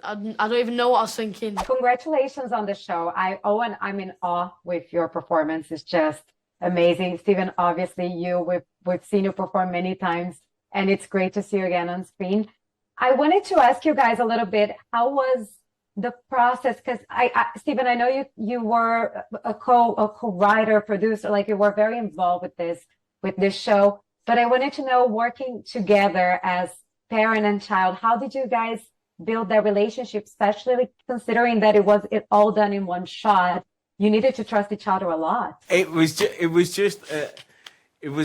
I don't even know what I was thinking. Congratulations on the show. Owen, I'm in awe with your performance. It's just amazing. Stephen, obviously we've seen you perform many times, and it's great to see you again on screen. I wanted to ask you guys a little bit, how was the process? Because Stephen, I know you were a co-writer, producer, like you were very involved with this show. But I wanted to know, working together as parent and child, how did you guys build that relationship, especially considering that it was all done in one shot? You needed to trust each other a lot. It was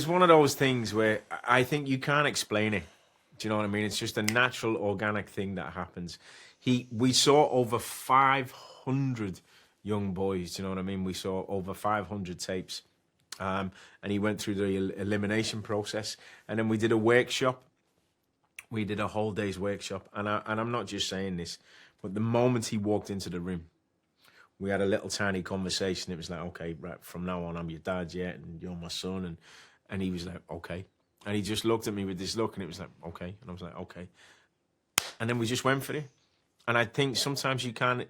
one of those things where I think you can't explain it. Do you know what I mean? It's just a natural, organic thing that happens. We saw over 500 young boys. Do you know what I mean? We saw over 500 tapes, and he went through the elimination process, and then we did a workshop. We did a whole day's workshop, and I'm not just saying this, but the moment he walked into the room, we had a little tiny conversation. It was like, okay, right, from now on, I'm your dad, yeah, and you're my son, and he was like, okay, and he just looked at me with this look, and it was like, okay, and I was like, okay, and then we just went for it. And I think sometimes you can't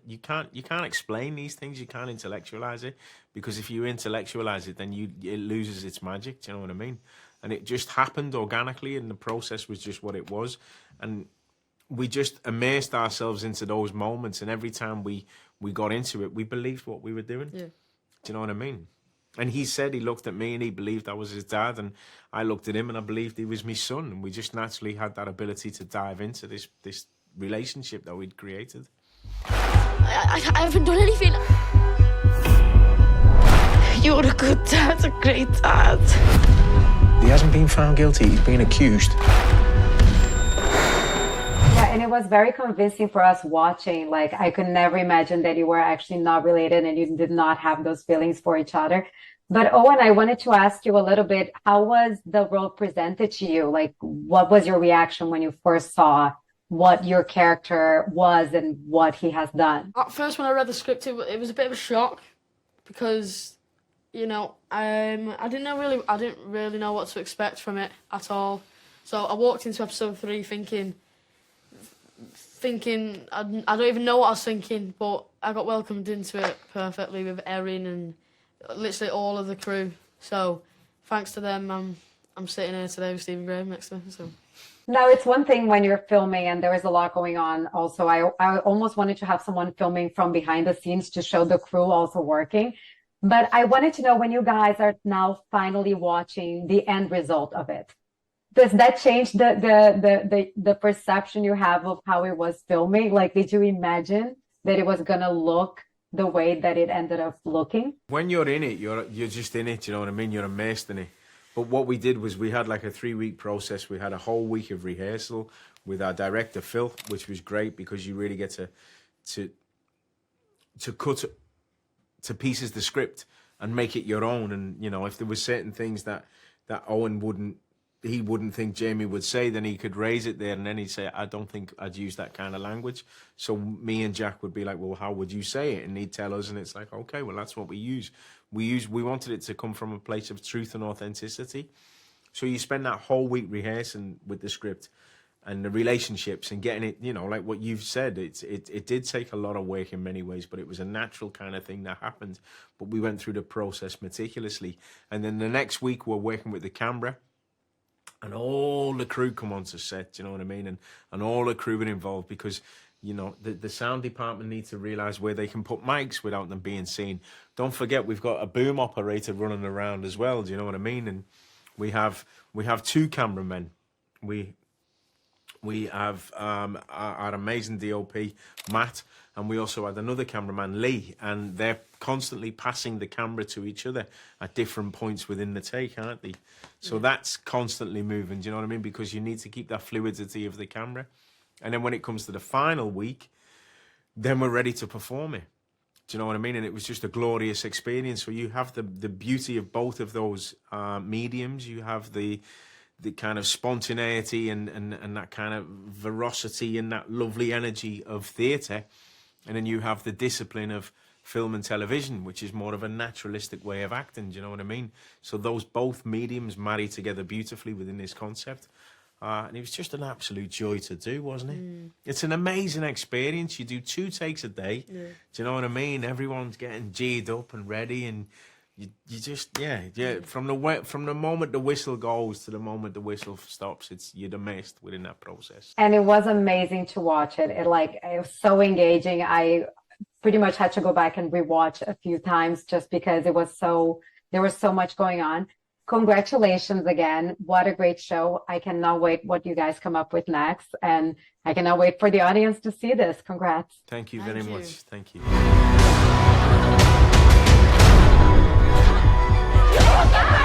explain these things. You can't intellectualize it, because if you intellectualize it, then it loses its magic. Do you know what I mean? And it just happened organically, and the process was just what it was. And we just immersed ourselves into those moments. And every time we got into it, we believed what we were doing. Yeah. Do you know what I mean? And he said he looked at me and he believed I was his dad, and I looked at him and I believed he was my son. And we just naturally had that ability to dive into this relationship that we'd created. I haven't done anything. You're a good dad, a great dad. He hasn't been found guilty, he's been accused. Yeah, and it was very convincing for us watching. Like, I could never imagine that you were actually not related and you did not have those feelings for each other. But Owen, I wanted to ask you a little bit, how was the role presented to you? Like, what was your reaction when you first saw what your character was and what he has done? At first, when I read the script, it was a bit of a shock, because, you know, I didn't really know what to expect from it at all. So I walked into episode 3 thinking I don't even know what I was thinking, but I got welcomed into it perfectly with Erin and literally all of the crew. So thanks to them, I'm sitting here today with Stephen Graham next to me. So. Now, it's one thing when you're filming and there is a lot going on. Also, I almost wanted to have someone filming from behind the scenes to show the crew also working. But I wanted to know, when you guys are now finally watching the end result of it, does that change the perception you have of how it was filming? Like, did you imagine that it was gonna look the way that it ended up looking? When you're in it, you're just in it. You know what I mean? You're immersed in it. But what we did was we had like a 3-week process. We had a whole week of rehearsal with our director, Phil, which was great, because you really get to cut to pieces the script and make it your own. And, you know, if there were certain things that Owen wouldn't think Jamie would say, then he could raise it there, and then he'd say, I don't think I'd use that kind of language. So me and Jack would be like, well, how would you say it? And he'd tell us, and it's like, okay, well, that's what we use. We wanted it to come from a place of truth and authenticity. So you spend that whole week rehearsing with the script and the relationships and getting it, you know, like what you've said, it did take a lot of work in many ways, but it was a natural kind of thing that happened. But we went through the process meticulously. And then the next week we're working with the camera, and all the crew come onto set, you know what I mean? And all the crew are involved, because, you know, the sound department needs to realise where they can put mics without them being seen. Don't forget, we've got a boom operator running around as well, do you know what I mean? And we have 2 cameramen. We have our amazing DOP, Matt, and we also had another cameraman, Lee, and they're constantly passing the camera to each other at different points within the take, aren't they? So that's constantly moving, do you know what I mean? Because you need to keep that fluidity of the camera. And then when it comes to the final week, then we're ready to perform it. Do you know what I mean? And it was just a glorious experience. So you have the beauty of both of those mediums. You have the kind of spontaneity and that kind of veracity and that lovely energy of theatre. And then you have the discipline of film and television, which is more of a naturalistic way of acting, do you know what I mean? So those both mediums marry together beautifully within this concept. And it was just an absolute joy to do, wasn't it? It's an amazing experience. You do 2 takes a day. Yeah. Do you know what I mean? Everyone's getting G'd up and ready, and you just from the moment the whistle goes to the moment the whistle stops, you're immersed within that process. And it was amazing to watch it. It was so engaging. I pretty much had to go back and rewatch a few times just because there was so much going on. Congratulations again. What a great show. I cannot wait what you guys come up with next. And I cannot wait for the audience to see this. Congrats. Thank you very much. Thank you. Yeah!